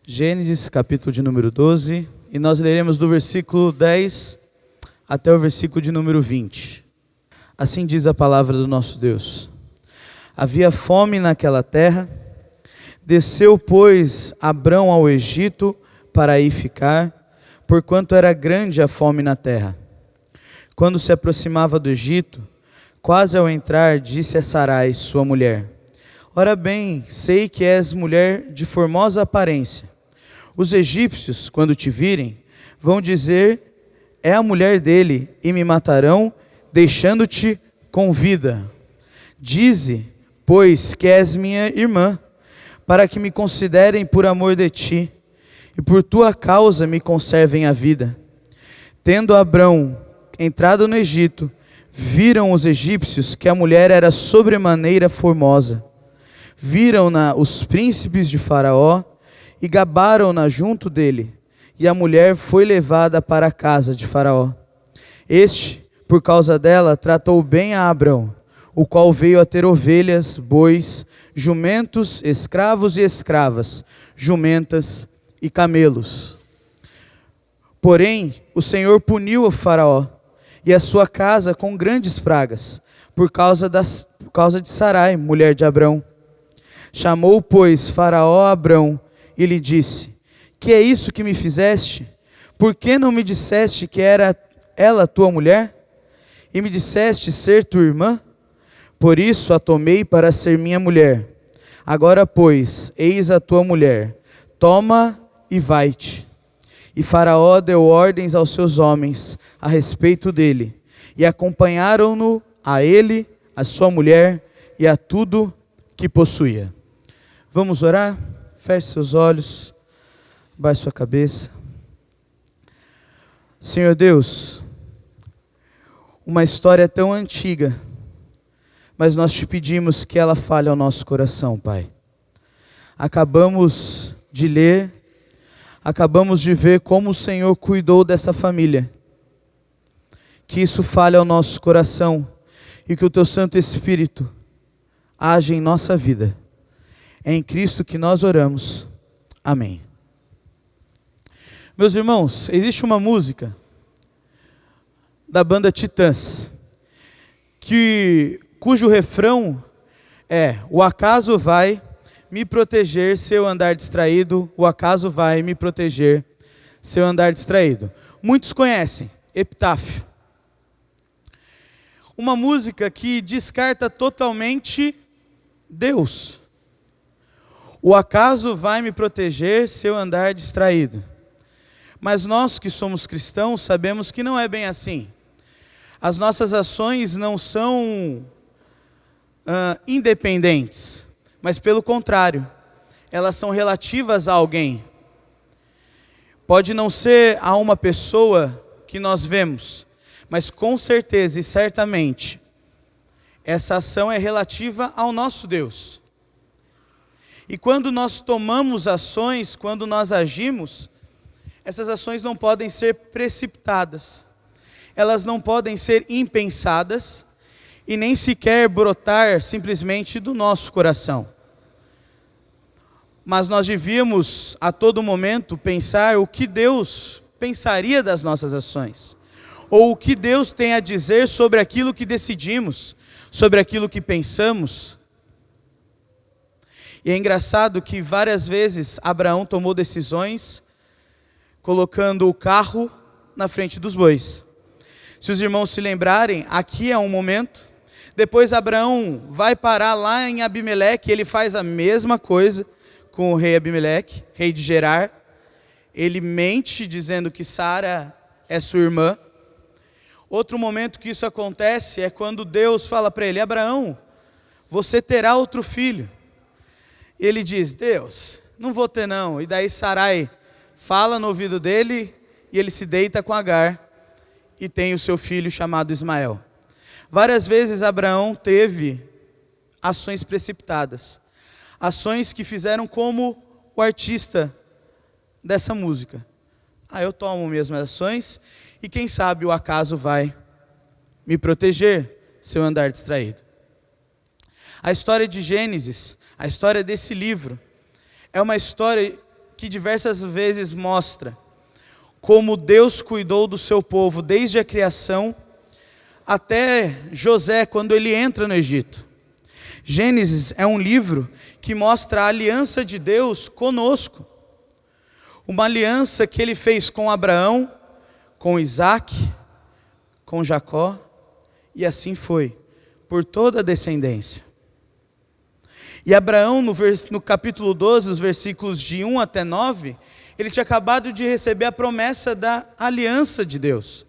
Gênesis, capítulo de número 12, e nós leremos do versículo 10 até o versículo de número 20. Assim diz a palavra do nosso Deus. Havia fome naquela terra, desceu, pois, Abrão ao Egito para aí ficar, porquanto era grande a fome na terra. Quando se aproximava do Egito, quase ao entrar, disse a Sarai, sua mulher: Ora bem, sei que és mulher de formosa aparência. Os egípcios, quando te virem, vão dizer: é a mulher dele, e me matarão, deixando-te com vida. Dize, pois, que és minha irmã, para que me considerem por amor de ti, e por tua causa me conservem a vida. Tendo Abrão entrado no Egito, viram os egípcios que a mulher era sobremaneira formosa. Viram-na os príncipes de Faraó, e gabaram-na junto dele, e a mulher foi levada para a casa de Faraó. Este, por causa dela, tratou bem a Abrão, o qual veio a ter ovelhas, bois, jumentos, escravos e escravas, jumentas e camelos. Porém, o Senhor puniu o Faraó e a sua casa com grandes pragas, por causa de Sarai, mulher de Abrão. Chamou, pois, Faraó a Abrão, e lhe disse: que é isso que me fizeste? Por que não me disseste que era ela tua mulher? E me disseste ser tua irmã? Por isso a tomei para ser minha mulher. Agora, pois, eis a tua mulher, toma e vai-te. E Faraó deu ordens aos seus homens a respeito dele, e acompanharam-no a ele, a sua mulher e a tudo que possuía. Vamos orar? Feche seus olhos, baixe sua cabeça. Senhor Deus, uma história tão antiga, mas nós te pedimos que ela fale ao nosso coração, Pai. Acabamos de ler, acabamos de ver como o Senhor cuidou dessa família. Que isso fale ao nosso coração e que o Teu Santo Espírito age em nossa vida. É em Cristo que nós oramos. Amém. Meus irmãos, existe uma música da banda Titãs, cujo refrão é: o acaso vai me proteger se eu andar distraído, o acaso vai me proteger se eu andar distraído. Muitos conhecem, Epitáfio. Uma música que descarta totalmente Deus. O acaso vai me proteger se eu andar distraído. Mas nós que somos cristãos sabemos que não é bem assim. As nossas ações não são independentes, mas pelo contrário, elas são relativas a alguém. Pode não ser a uma pessoa que nós vemos, mas com certeza e certamente, essa ação é relativa ao nosso Deus. E quando nós tomamos ações, quando nós agimos, essas ações não podem ser precipitadas. Elas não podem ser impensadas e nem sequer brotar simplesmente do nosso coração. Mas nós devíamos a todo momento pensar o que Deus pensaria das nossas ações, ou o que Deus tem a dizer sobre aquilo que decidimos, sobre aquilo que pensamos. E é engraçado que várias vezes Abraão tomou decisões colocando o carro na frente dos bois. Se os irmãos se lembrarem, aqui é um momento. Depois Abraão vai parar lá em Abimeleque, ele faz a mesma coisa com o rei Abimeleque, rei de Gerar. Ele mente dizendo que Sara é sua irmã. Outro momento que isso acontece é quando Deus fala para ele: Abraão, você terá outro filho. E ele diz: Deus, não vou ter não. E daí Sarai fala no ouvido dele e ele se deita com Agar e tem o seu filho chamado Ismael. Várias vezes Abraão teve ações precipitadas, ações que fizeram como o artista dessa música. Eu tomo mesmo as ações e quem sabe o acaso vai me proteger se eu andar distraído. A história de Gênesis, a história desse livro, é uma história que diversas vezes mostra como Deus cuidou do seu povo desde a criação até José, quando ele entra no Egito. Gênesis é um livro que mostra a aliança de Deus conosco. Uma aliança que ele fez com Abraão, com Isaac, com Jacó, e assim foi, por toda a descendência. E Abraão, no capítulo 12, os versículos de 1 até 9, ele tinha acabado de receber a promessa da aliança de Deus.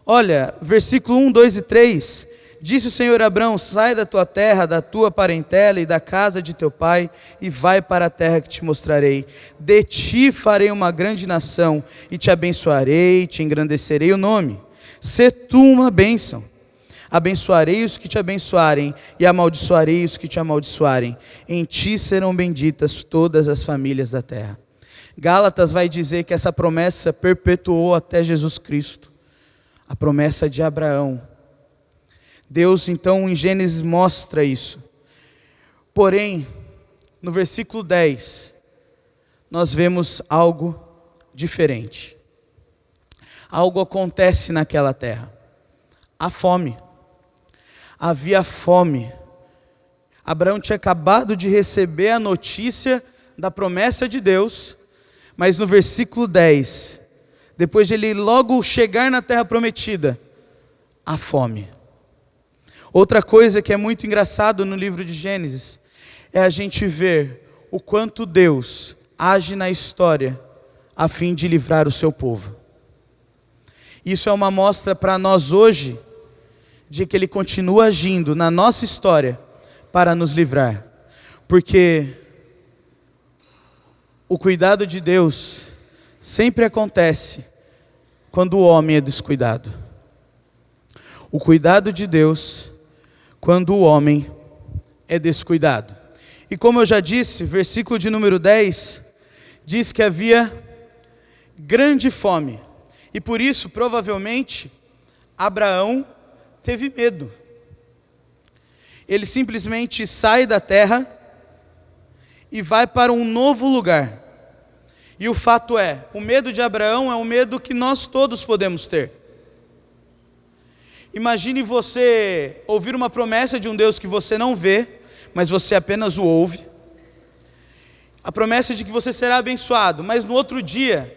Olha, versículo 1, 2 e 3, disse o Senhor a Abraão: sai da tua terra, da tua parentela e da casa de teu pai, e vai para a terra que te mostrarei. De ti farei uma grande nação, e te abençoarei, e te engrandecerei o nome. Sê tu uma bênção. Abençoarei os que te abençoarem, e amaldiçoarei os que te amaldiçoarem. Em ti serão benditas todas as famílias da terra. Gálatas vai dizer que essa promessa perpetuou até Jesus Cristo. A promessa de Abraão. Deus, então, em Gênesis mostra isso. Porém, no versículo 10, nós vemos algo diferente. Algo acontece naquela terra. A fome. Havia fome. Abraão tinha acabado de receber a notícia da promessa de Deus, mas no versículo 10, depois de ele logo chegar na terra prometida, a fome. Outra coisa que é muito engraçado no livro de Gênesis é a gente ver o quanto Deus age na história a fim de livrar o seu povo. Isso é uma mostra para nós hoje de que Ele continua agindo na nossa história para nos livrar. Porque o cuidado de Deus sempre acontece quando o homem é descuidado. O cuidado de Deus quando o homem é descuidado. E como eu já disse, versículo de número 10, diz que havia grande fome. E por isso, provavelmente, Abraão teve medo. Ele simplesmente sai da terra e vai para um novo lugar. E o fato é, o medo de Abraão é um medo que nós todos podemos ter. Imagine você ouvir uma promessa de um Deus que você não vê, mas você apenas o ouve. A promessa de que você será abençoado, mas no outro dia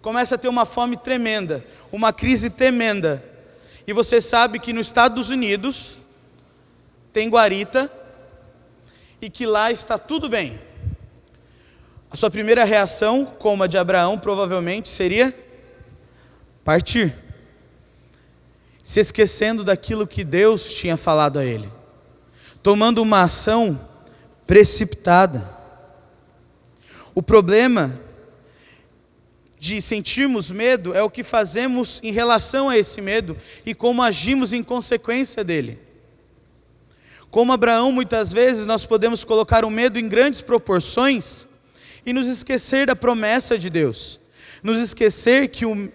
começa a ter uma fome tremenda, uma crise tremenda. E você sabe que nos Estados Unidos tem guarita e que lá está tudo bem. A sua primeira reação, como a de Abraão, provavelmente seria partir, se esquecendo daquilo que Deus tinha falado a ele, tomando uma ação precipitada. O problema de sentirmos medo é o que fazemos em relação a esse medo e como agimos em consequência dele. Como Abraão, muitas vezes nós podemos colocar o medo em grandes proporções e nos esquecer da promessa de Deus, nos esquecer que o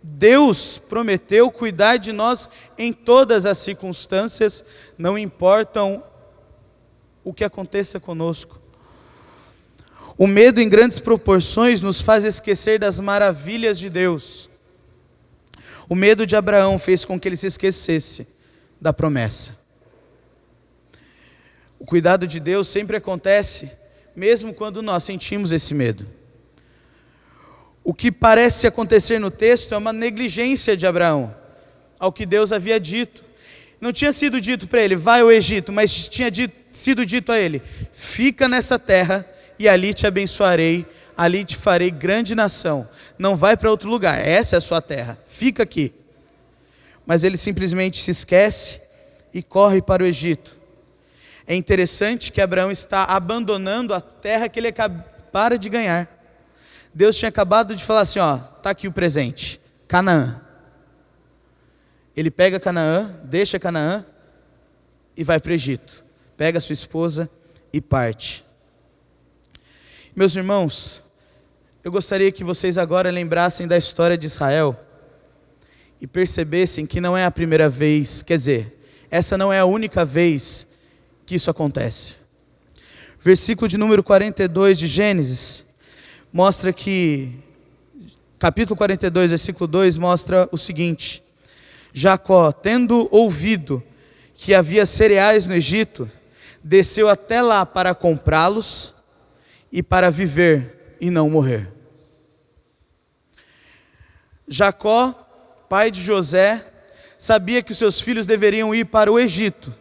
Deus prometeu cuidar de nós em todas as circunstâncias, não importam o que aconteça conosco. O medo em grandes proporções nos faz esquecer das maravilhas de Deus. O medo de Abraão fez com que ele se esquecesse da promessa. O cuidado de Deus sempre acontece, mesmo quando nós sentimos esse medo. O que parece acontecer no texto é uma negligência de Abraão ao que Deus havia dito. Não tinha sido dito para ele, vai ao Egito, mas tinha sido dito a ele, fica nessa terra e ali te abençoarei, ali te farei grande nação. Não vai para outro lugar, essa é a sua terra, fica aqui. Mas ele simplesmente se esquece e corre para o Egito. É interessante que Abraão está abandonando a terra que ele acabara de ganhar. Deus tinha acabado de falar assim, está aqui o presente, Canaã. Ele pega Canaã, deixa Canaã e vai para o Egito. Pega a sua esposa e parte. Meus irmãos, eu gostaria que vocês agora lembrassem da história de Israel e percebessem que não é a primeira vez, quer dizer, essa não é a única vez que isso acontece. Versículo de número 42 de Gênesis mostra que, capítulo 42, versículo 2, mostra o seguinte: Jacó, tendo ouvido que havia cereais no Egito, desceu até lá para comprá-los e para viver e não morrer. Jacó, pai de José, sabia que os seus filhos deveriam ir para o Egito,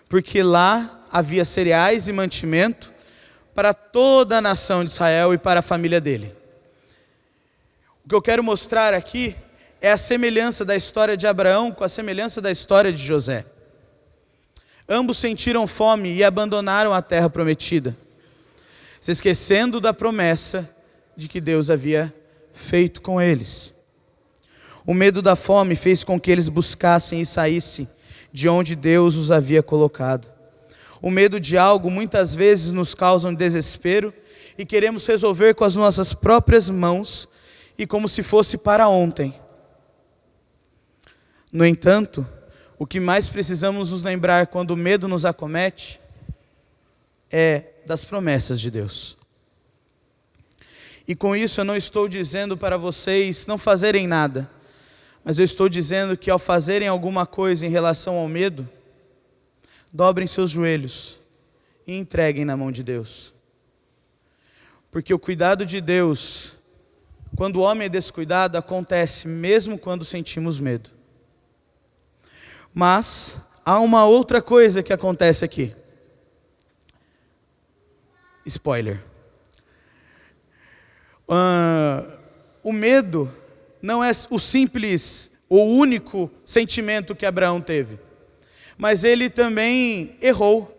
porque lá havia cereais e mantimento para toda a nação de Israel e para a família dele. O que eu quero mostrar aqui é a semelhança da história de Abraão com a semelhança da história de José. Ambos sentiram fome e abandonaram a terra prometida, se esquecendo da promessa de que Deus havia feito com eles. O medo da fome fez com que eles buscassem e saíssem de onde Deus os havia colocado. O medo de algo muitas vezes nos causa um desespero e queremos resolver com as nossas próprias mãos e como se fosse para ontem. No entanto, o que mais precisamos nos lembrar quando o medo nos acomete é das promessas de Deus. E com isso eu não estou dizendo para vocês não fazerem nada, mas eu estou dizendo que ao fazerem alguma coisa em relação ao medo, dobrem seus joelhos e entreguem na mão de Deus. Porque o cuidado de Deus, quando o homem é descuidado, acontece mesmo quando sentimos medo. Mas há uma outra coisa que acontece aqui. Spoiler. O medo não é o simples ou único sentimento que Abraão teve, mas ele também errou.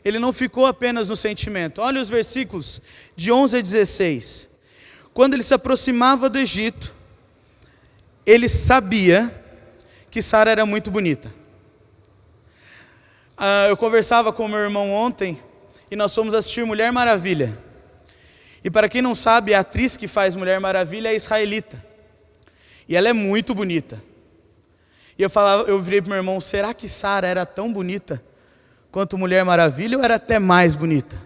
Ele não ficou apenas no sentimento. Olha os versículos de 11 a 16. Quando ele se aproximava do Egito, ele sabia que Sara era muito bonita. Eu conversava com o meu irmão ontem e nós fomos assistir Mulher Maravilha. E para quem não sabe, a atriz que faz Mulher Maravilha é israelita. E ela é muito bonita. E eu virei para o meu irmão: será que Sara era tão bonita quanto Mulher Maravilha ou era até mais bonita?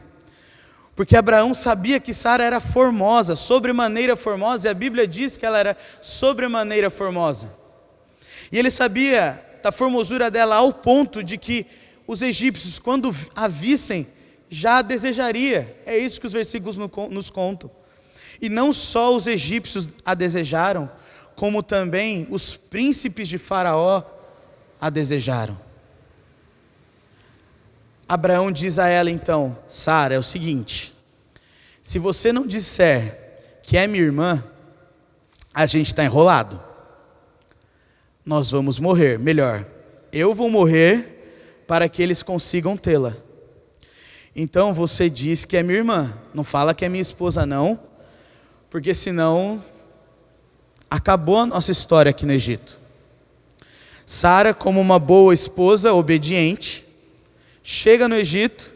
Porque Abraão sabia que Sara era formosa, sobremaneira formosa, e a Bíblia diz que ela era sobremaneira formosa. E ele sabia da formosura dela ao ponto de que os egípcios, quando a vissem, já a desejaria. É isso que os versículos nos contam. E não só os egípcios a desejaram, como também os príncipes de Faraó a desejaram. Abraão diz a ela então: Sara, é o seguinte, se você não disser que é minha irmã, a gente está enrolado. Nós vamos morrer, melhor, eu vou morrer para que eles consigam tê-la. Então você diz que é minha irmã, não fala que é minha esposa não, porque senão acabou a nossa história aqui no Egito. Sara, como uma boa esposa obediente, chega no Egito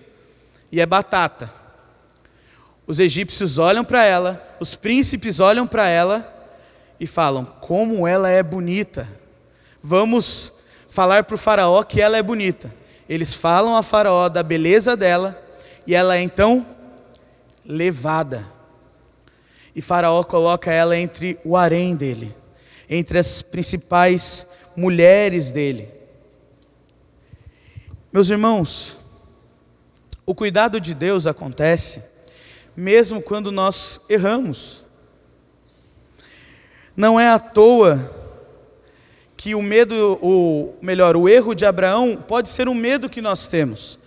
e é batata. Os egípcios olham para ela, os príncipes olham para ela e falam: como ela é bonita, vamos falar para o faraó que ela é bonita. Eles falam a faraó da beleza dela e ela é então levada. E Faraó coloca ela entre o harém dele, entre as principais mulheres dele. Meus irmãos, o cuidado de Deus acontece mesmo quando nós erramos. Não é à toa que o erro de Abraão pode ser um medo que nós temos.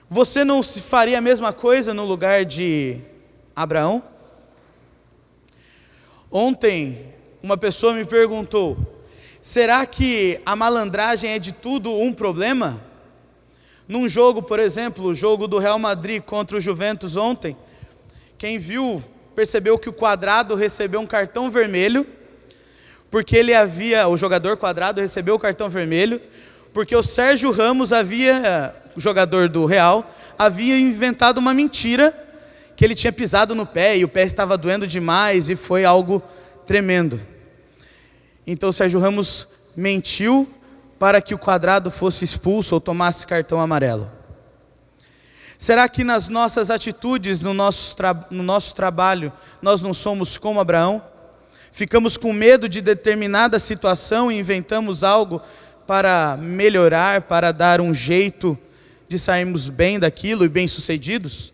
Você não faria a mesma coisa no lugar de Abraão? Ontem, uma pessoa me perguntou: será que a malandragem é de tudo um problema? Num jogo, por exemplo, o jogo do Real Madrid contra o Juventus ontem, quem viu percebeu que o Quadrado recebeu um cartão vermelho, porque o jogador Quadrado recebeu o cartão vermelho, porque o Sérgio Ramos o jogador do Real, havia inventado uma mentira, que ele tinha pisado no pé e o pé estava doendo demais e foi algo tremendo. Então o Sérgio Ramos mentiu para que o Quadrado fosse expulso ou tomasse cartão amarelo. Será que nas nossas atitudes, no nosso trabalho, nós não somos como Abraão? Ficamos com medo de determinada situação e inventamos algo para melhorar, para dar um jeito de sairmos bem daquilo e bem-sucedidos?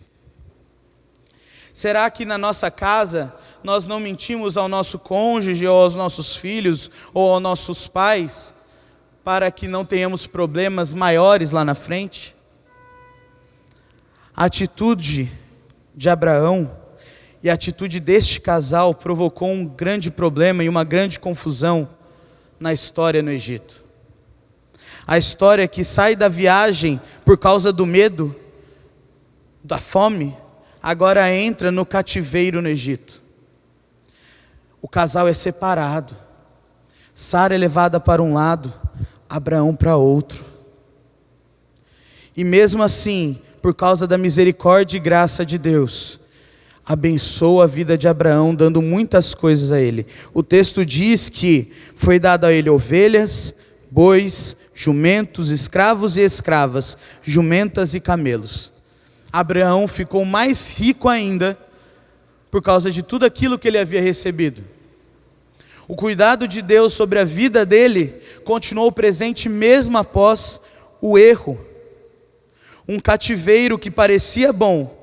Será que na nossa casa nós não mentimos ao nosso cônjuge, ou aos nossos filhos, ou aos nossos pais, para que não tenhamos problemas maiores lá na frente? A atitude de Abraão e a atitude deste casal provocou um grande problema e uma grande confusão na história no Egito. A história que sai da viagem por causa do medo, da fome, agora entra no cativeiro no Egito. O casal é separado. Sara é levada para um lado, Abraão para outro. E mesmo assim, por causa da misericórdia e graça de Deus, abençoou a vida de Abraão, dando muitas coisas a ele. O texto diz que foi dado a ele ovelhas, bois, jumentos, escravos e escravas, jumentas e camelos. Abraão ficou mais rico ainda por causa de tudo aquilo que ele havia recebido. O cuidado de Deus sobre a vida dele continuou presente mesmo após o erro. Um cativeiro que parecia bom,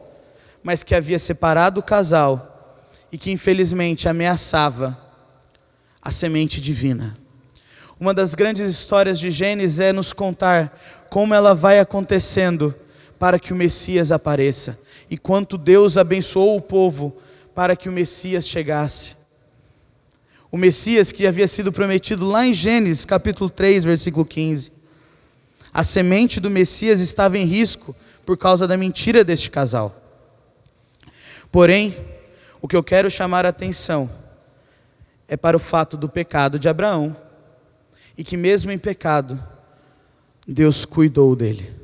mas que havia separado o casal e que infelizmente ameaçava a semente divina. Uma das grandes histórias de Gênesis é nos contar como ela vai acontecendo para que o Messias apareça, e quanto Deus abençoou o povo para que o Messias chegasse. O Messias que havia sido prometido lá em Gênesis capítulo 3, versículo 15. A semente do Messias estava em risco por causa da mentira deste casal. Porém, o que eu quero chamar a atenção é para o fato do pecado de Abraão, e que mesmo em pecado, Deus cuidou dele.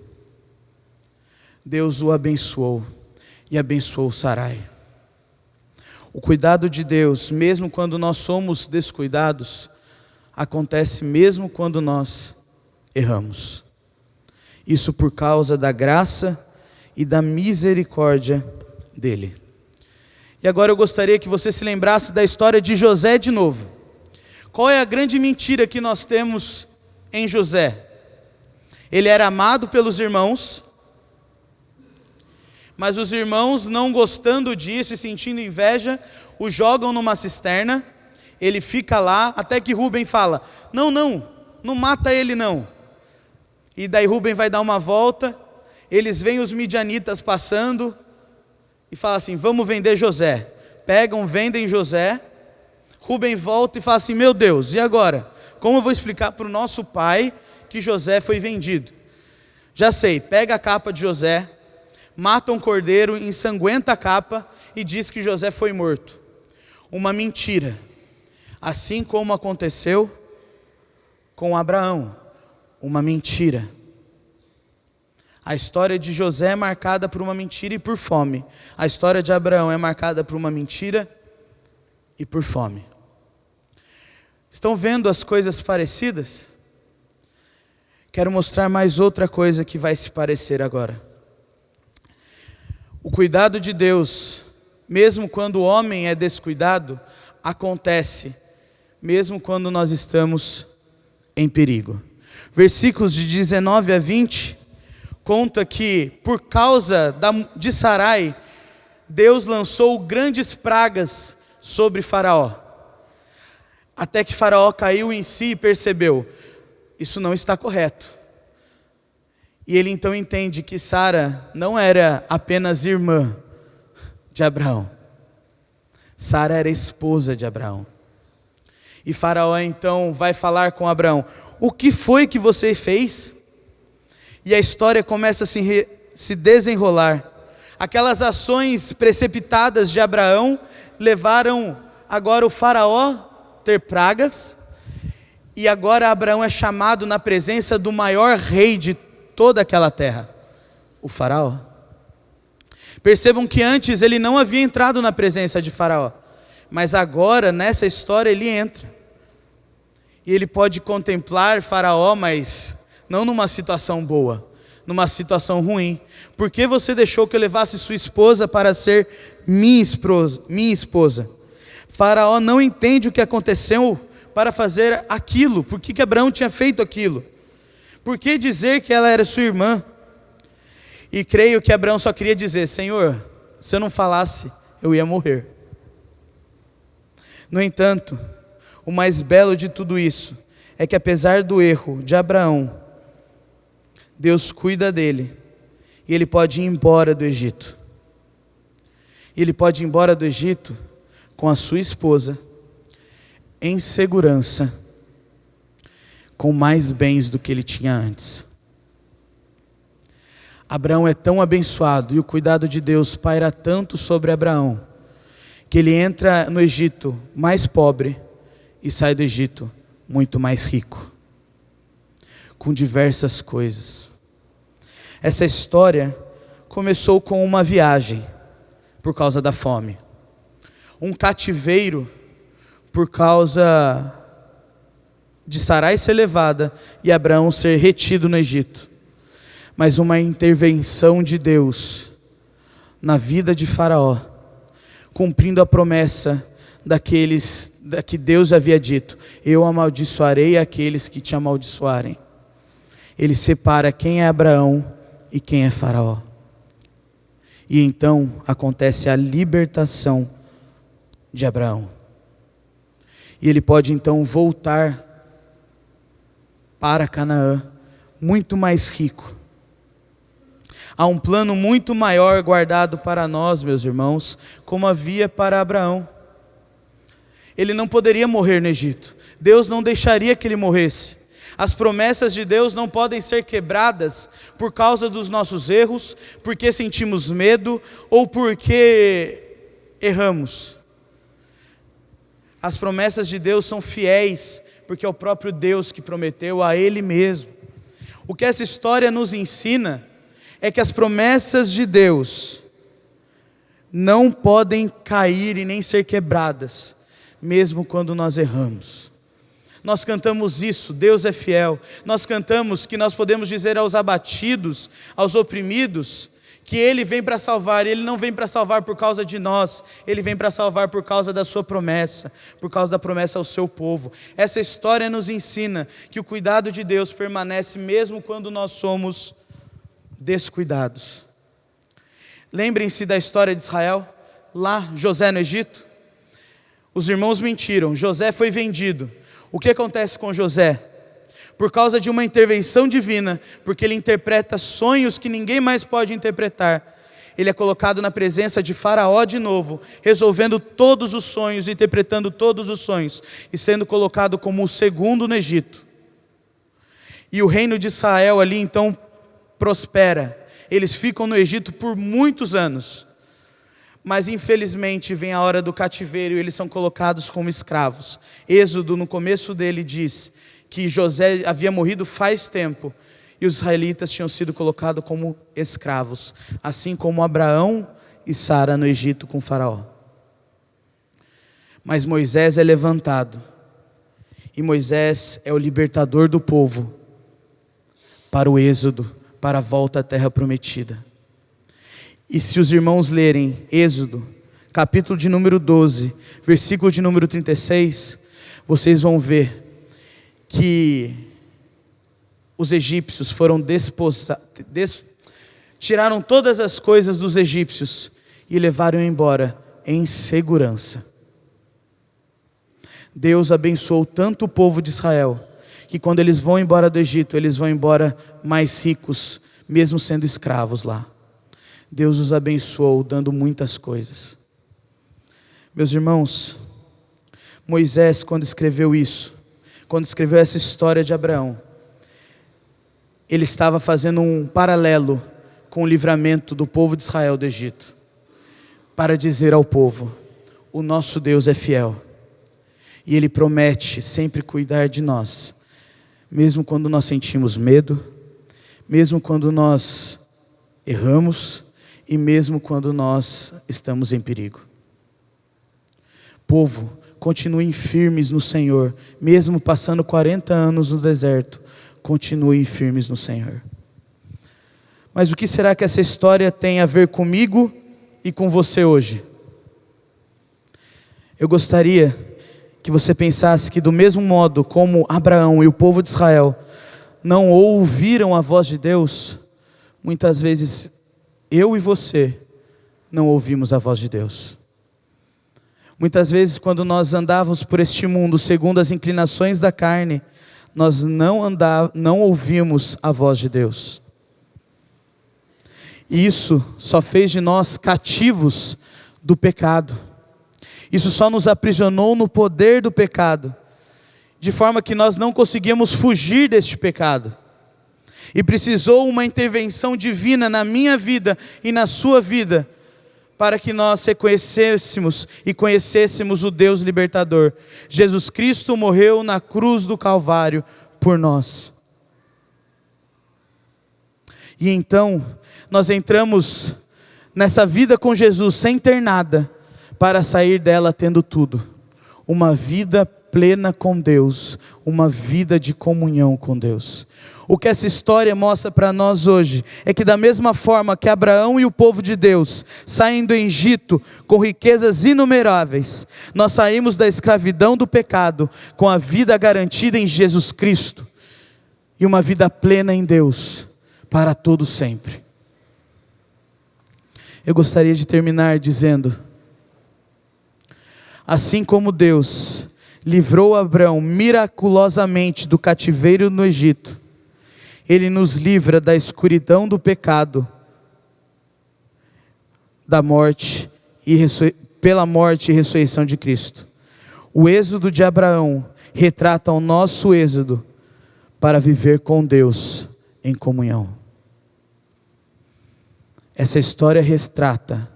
Deus o abençoou e abençoou Sarai. O cuidado de Deus, mesmo quando nós somos descuidados, acontece mesmo quando nós erramos. Isso por causa da graça e da misericórdia dele. E agora eu gostaria que você se lembrasse da história de José de novo. Qual é a grande mentira que nós temos em José? Ele era amado pelos irmãos, mas os irmãos, não gostando disso e sentindo inveja, o jogam numa cisterna. Ele fica lá, até que Rubem fala: não mata ele não. E daí Rubem vai dar uma volta, eles veem os midianitas passando e falam assim: vamos vender José. Pegam, vendem José. Rubem volta e fala assim: meu Deus, e agora? Como eu vou explicar para o nosso pai que José foi vendido? Já sei, pega a capa de José, mata um cordeiro, ensanguenta a capa e diz que José foi morto. Uma mentira. Assim como aconteceu com Abraão. Uma mentira. A história de José é marcada por uma mentira e por fome. A história de Abraão é marcada por uma mentira e por fome. Estão vendo as coisas parecidas? Quero mostrar mais outra coisa que vai se parecer agora. O cuidado de Deus, mesmo quando o homem é descuidado, acontece mesmo quando nós estamos em perigo. Versículos de 19 a 20 conta que por causa de Sarai, Deus lançou grandes pragas sobre Faraó. Até que Faraó caiu em si e percebeu: isso não está correto. E ele então entende que Sara não era apenas irmã de Abraão. Sara era esposa de Abraão. E Faraó então vai falar com Abraão: o que foi que você fez? E a história começa a se desenrolar. Aquelas ações precipitadas de Abraão levaram agora o Faraó a ter pragas. E agora Abraão é chamado na presença do maior rei de toda aquela terra, o Faraó. Percebam que antes ele não havia entrado na presença de Faraó, mas agora nessa história ele entra. E ele pode contemplar Faraó, mas não numa situação boa, numa situação ruim? Por que você deixou que eu levasse sua esposa para ser minha esposa? Faraó não entende o que aconteceu para fazer aquilo. Por que Abraão tinha feito aquilo? Por que dizer que ela era sua irmã? E creio que Abraão só queria dizer: Senhor, se eu não falasse, eu ia morrer. No entanto, o mais belo de tudo isso é que, apesar do erro de Abraão, Deus cuida dele e ele pode ir embora do Egito. E ele pode ir embora do Egito com a sua esposa, em segurança, com mais bens do que ele tinha antes. Abraão é tão abençoado e o cuidado de Deus paira tanto sobre Abraão, que ele entra no Egito mais pobre e sai do Egito muito mais rico, com diversas coisas. Essa história começou com uma viagem por causa da fome, um cativeiro por causa de Sarai ser levada e Abraão ser retido no Egito, mas uma intervenção de Deus na vida de Faraó, cumprindo a promessa da que Deus havia dito: eu amaldiçoarei aqueles que te amaldiçoarem. Ele separa quem é Abraão e quem é Faraó. E então acontece a libertação de Abraão. E ele pode então voltar para Canaã muito mais rico. Há um plano muito maior guardado para nós, meus irmãos, como havia para Abraão. Ele não poderia morrer no Egito. Deus não deixaria que ele morresse. As promessas de Deus não podem ser quebradas por causa dos nossos erros, porque sentimos medo ou porque erramos. As promessas de Deus são fiéis, porque é o próprio Deus que prometeu a Ele mesmo. O que essa história nos ensina é que as promessas de Deus não podem cair e nem ser quebradas, mesmo quando nós erramos. Nós cantamos isso: Deus é fiel. Nós cantamos que nós podemos dizer aos abatidos, aos oprimidos, que Ele vem para salvar. Ele não vem para salvar por causa de nós, Ele vem para salvar por causa da sua promessa, por causa da promessa ao seu povo. Essa história nos ensina que o cuidado de Deus permanece mesmo quando nós somos descuidados. Lembrem-se da história de Israel, lá José no Egito. Os irmãos mentiram, José foi vendido. O que acontece com José? Por causa de uma intervenção divina, porque ele interpreta sonhos que ninguém mais pode interpretar, ele é colocado na presença de Faraó de novo, resolvendo todos os sonhos, interpretando todos os sonhos, e sendo colocado como o segundo no Egito. E o reino de Israel ali então prospera. Eles ficam no Egito por muitos anos, mas infelizmente vem a hora do cativeiro e eles são colocados como escravos. Êxodo, no começo dele, diz que José havia morrido faz tempo e os israelitas tinham sido colocados como escravos, assim como Abraão e Sara no Egito com Faraó. Mas Moisés é levantado, e Moisés é o libertador do povo para o êxodo, para a volta à terra prometida. E se os irmãos lerem Êxodo, capítulo de número 12, versículo de número 36, vocês vão ver que os egípcios foram tiraram todas as coisas dos egípcios e levaram embora em segurança. Deus abençoou tanto o povo de Israel, que quando eles vão embora do Egito, eles vão embora mais ricos, mesmo sendo escravos lá. Deus os abençoou, dando muitas coisas. Meus irmãos, Moisés, quando escreveu isso, quando escreveu essa história de Abraão, ele estava fazendo um paralelo com o livramento do povo de Israel do Egito, para dizer ao povo: o nosso Deus é fiel, e Ele promete sempre cuidar de nós, mesmo quando nós sentimos medo, mesmo quando nós erramos, e mesmo quando nós estamos em perigo. Povo, continuem firmes no Senhor, mesmo passando 40 anos no deserto, continuem firmes no Senhor. Mas o que será que essa história tem a ver comigo e com você hoje? Eu gostaria que você pensasse que do mesmo modo como Abraão e o povo de Israel não ouviram a voz de Deus, muitas vezes eu e você não ouvimos a voz de Deus. Muitas vezes quando nós andávamos por este mundo segundo as inclinações da carne, nós não ouvimos a voz de Deus. E isso só fez de nós cativos do pecado. Isso só nos aprisionou no poder do pecado, de forma que nós não conseguíamos fugir deste pecado. E precisou uma intervenção divina na minha vida e na sua vida, para que nós reconhecêssemos e conhecêssemos o Deus libertador. Jesus Cristo morreu na cruz do Calvário por nós. E então, nós entramos nessa vida com Jesus sem ter nada, para sair dela tendo tudo. Uma vida plena com Deus, uma vida de comunhão com Deus. O que essa história mostra para nós hoje é que da mesma forma que Abraão e o povo de Deus saem do Egito com riquezas inumeráveis, nós saímos da escravidão do pecado com a vida garantida em Jesus Cristo e uma vida plena em Deus para todo sempre. Eu gostaria de terminar dizendo: assim como Deus livrou Abraão miraculosamente do cativeiro no Egito, Ele nos livra da escuridão do pecado, da morte pela morte e ressurreição de Cristo. O êxodo de Abraão retrata o nosso êxodo para viver com Deus em comunhão. Essa história retrata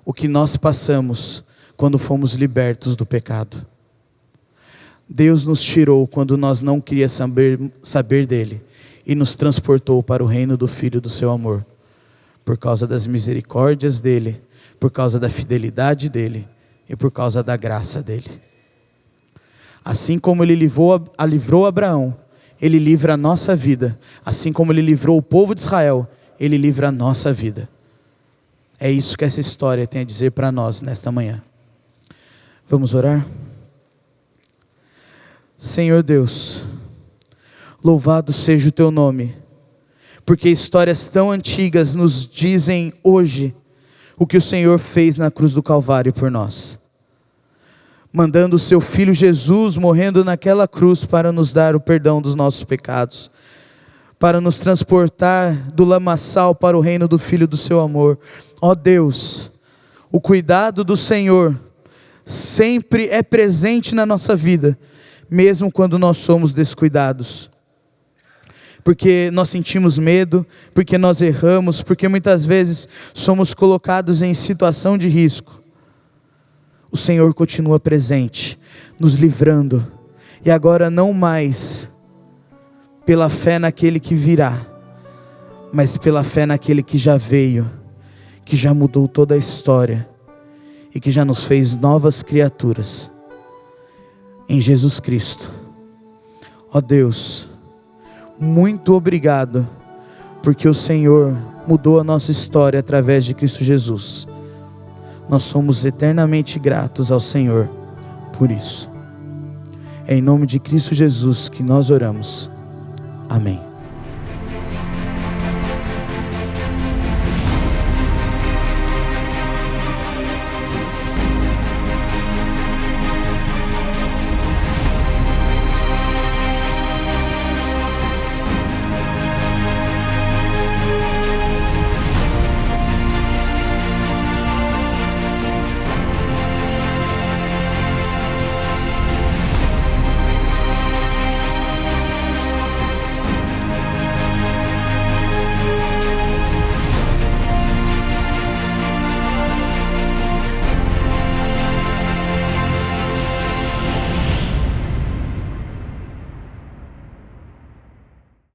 o que nós passamos quando fomos libertos do pecado. Deus nos tirou quando nós não queríamos saber dele e nos transportou para o reino do Filho do seu amor, por causa das misericórdias dele, por causa da fidelidade dele e por causa da graça dele. Assim como ele livrou Abraão, ele livra a nossa vida. Assim como ele livrou o povo de Israel, ele livra a nossa vida. É isso que essa história tem a dizer para nós nesta manhã. Vamos orar? Senhor Deus, louvado seja o teu nome, porque histórias tão antigas nos dizem hoje o que o Senhor fez na cruz do Calvário por nós, mandando o seu Filho Jesus morrendo naquela cruz para nos dar o perdão dos nossos pecados, para nos transportar do lamaçal para o reino do Filho do seu amor. Ó Deus, o cuidado do Senhor sempre é presente na nossa vida, mesmo quando nós somos descuidados, porque nós sentimos medo, porque nós erramos, porque muitas vezes somos colocados em situação de risco. O Senhor continua presente, nos livrando, e agora não mais pela fé naquele que virá, mas pela fé naquele que já veio, que já mudou toda a história, e que já nos fez novas criaturas, em Jesus Cristo. Ó Deus, muito obrigado, porque o Senhor mudou a nossa história através de Cristo Jesus. Nós somos eternamente gratos ao Senhor por isso. É em nome de Cristo Jesus que nós oramos. Amém.